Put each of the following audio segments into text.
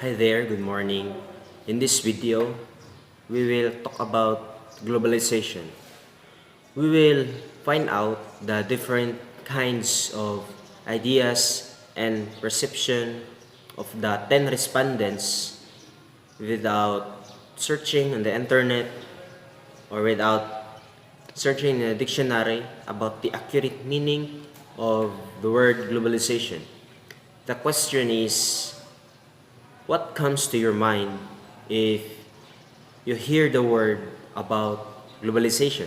Hi there, good morning. In this video, we will talk about globalization. We will find out the different kinds of ideas and perception of the 10 respondents without searching on the internet or without searching in a dictionary about the accurate meaning of the word globalization. The question is, what comes to your mind if you hear the word about globalization?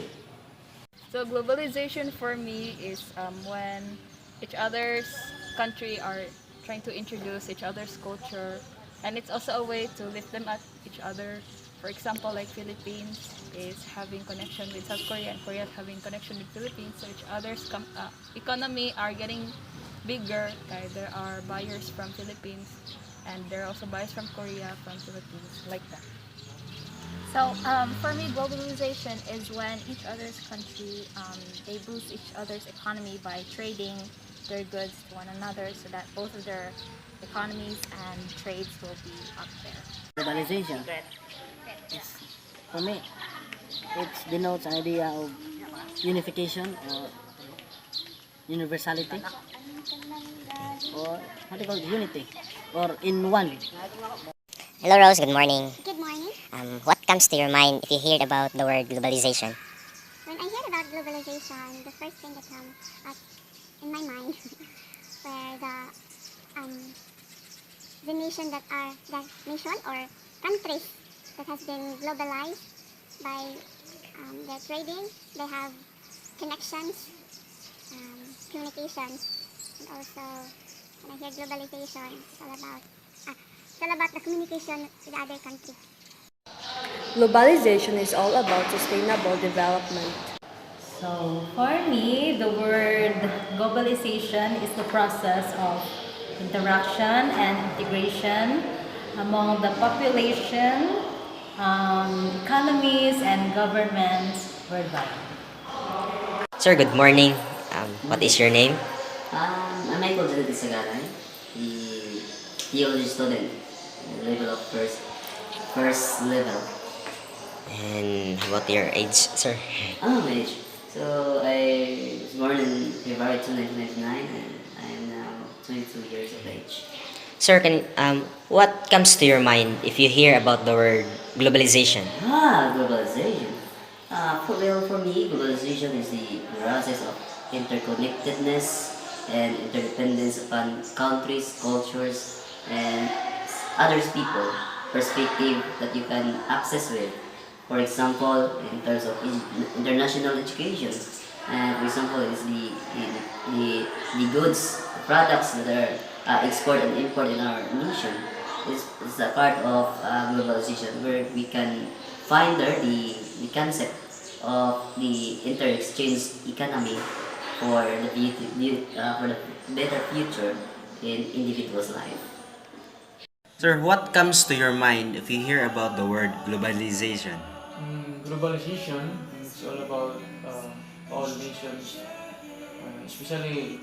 So globalization for me is when each other's country are trying to introduce each other's culture, and it's also a way to lift them at each other. For example, like Philippines is having connection with South Korea, and Korea is having connection with Philippines. So each other's economy are getting bigger. There are buyers from Philippines, and there are also buyers from Korea, from Philippines, like that. So for me, globalization is when each other's country they boost each other's economy by trading their goods to one another, so that both of their economies and trades will be up there. Globalization is, for me, it denotes an idea of unification or universality, or what do you call it, unity, or in one. Hello, Rose. Good morning. Good morning. What comes to your mind if you hear about the word globalization? When I hear about globalization, the first thing that comes up in my mind were um, the nation that are the nation or countries that has been globalized by their trading. They have connections, communications, and also when I hear globalization, it's all about the communication with other countries. Globalization is all about sustainable development. So for me, the word globalization is the process of interaction and integration among the population, economies, and governments worldwide. Sir, good morning. What Morning. is your name? I'm Michael Jaladi Sagaray, the theology student, level of first level. And how about your age, sir? My age. So I was born in February 2, 1999, and I am now 22 years of age. Sir, what comes to your mind if you hear about the word globalization? Globalization. For me, globalization is the process of interconnectedness and interdependence upon countries, cultures, and others people perspective that you can access with. For example, in terms of international education, and for example, is the, the goods, the products that are export and import in our nation is a part of globalization where we can find there the concept of the inter-exchange economy for for the better future in individual's life. Sir, what comes to your mind if you hear about the word globalization? Globalization is all about all nations, especially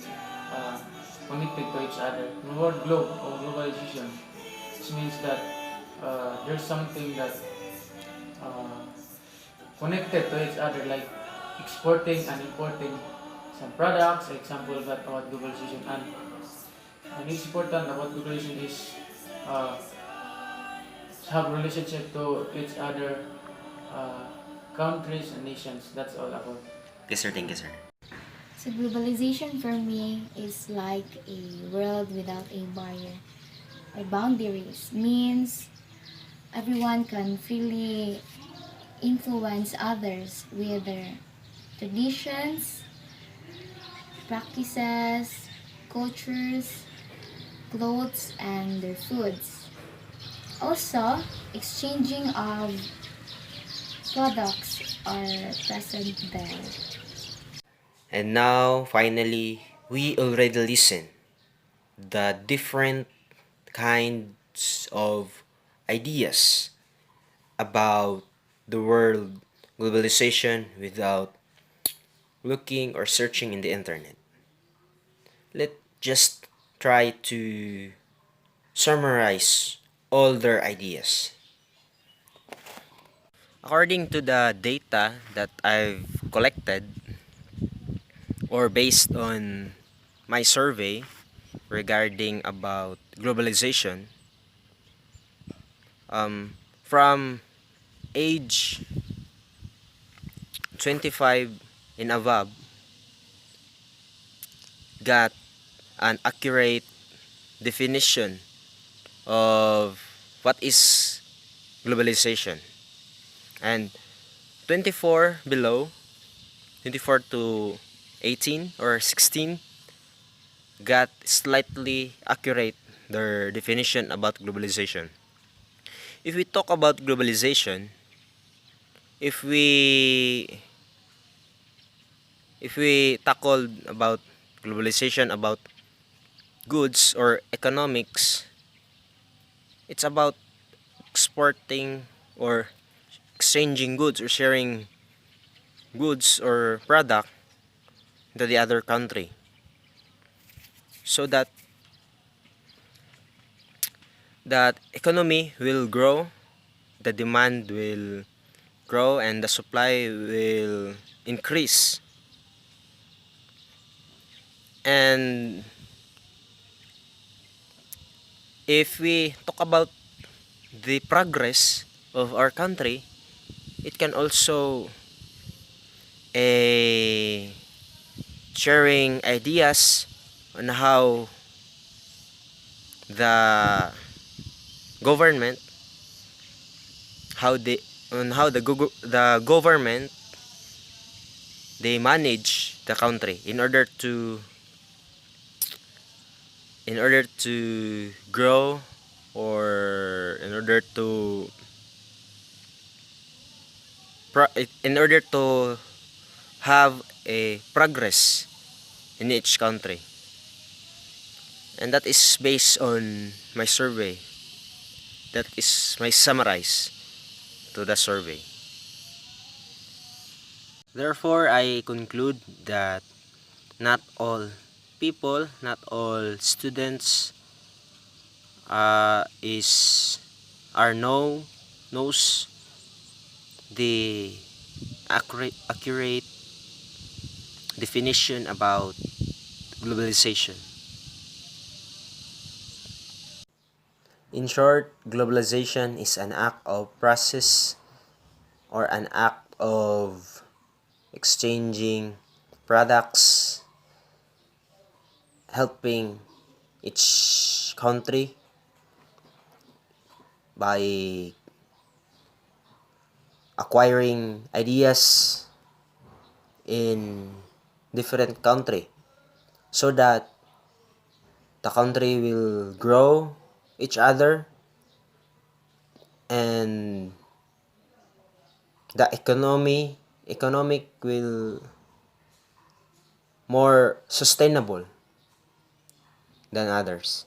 uh, connected to each other. The word globe or globalization, it means that there's something that uh, connected to each other, like exporting and importing some products. Example that about globalization, and it's important about globalization is uh, have relationship to each other, uh, countries and nations. That's all about. Yes, sir. Thank you, sir. So globalization for me is like a world without a barrier or boundaries. Means everyone can freely influence others with their traditions, practices, cultures, clothes, and their foods. Also, exchanging of products are present there. And now, finally, we already listened the different kinds of ideas about the world globalization without looking or searching in the internet. Let's just try to summarize all their ideas. According to the data that I've collected, or based on my survey regarding about globalization, from age 25 and above got an accurate definition of what is globalization, and 24 below, 24 to 18 or 16, got slightly accurate their definition about globalization. If we talk about globalization, if we if we tackle about globalization about goods or economics, it's about exporting or exchanging goods or sharing goods or product to the other country, so that that economy will grow, the demand will grow, and the supply will increase. And if we talk about the progress of our country, it can also a sharing ideas on how the government, how they on how the government they manage the country in order to grow, or in order to have a progress in each country. And that is based on my survey. That is my summarize to the survey. Therefore, I conclude that not all people, not all students is are knows the accurate definition about globalization. In short, globalization is an act of process or an act of exchanging products, helping each country by acquiring ideas in different country, so that the country will grow each other, and the economic will more sustainable than others.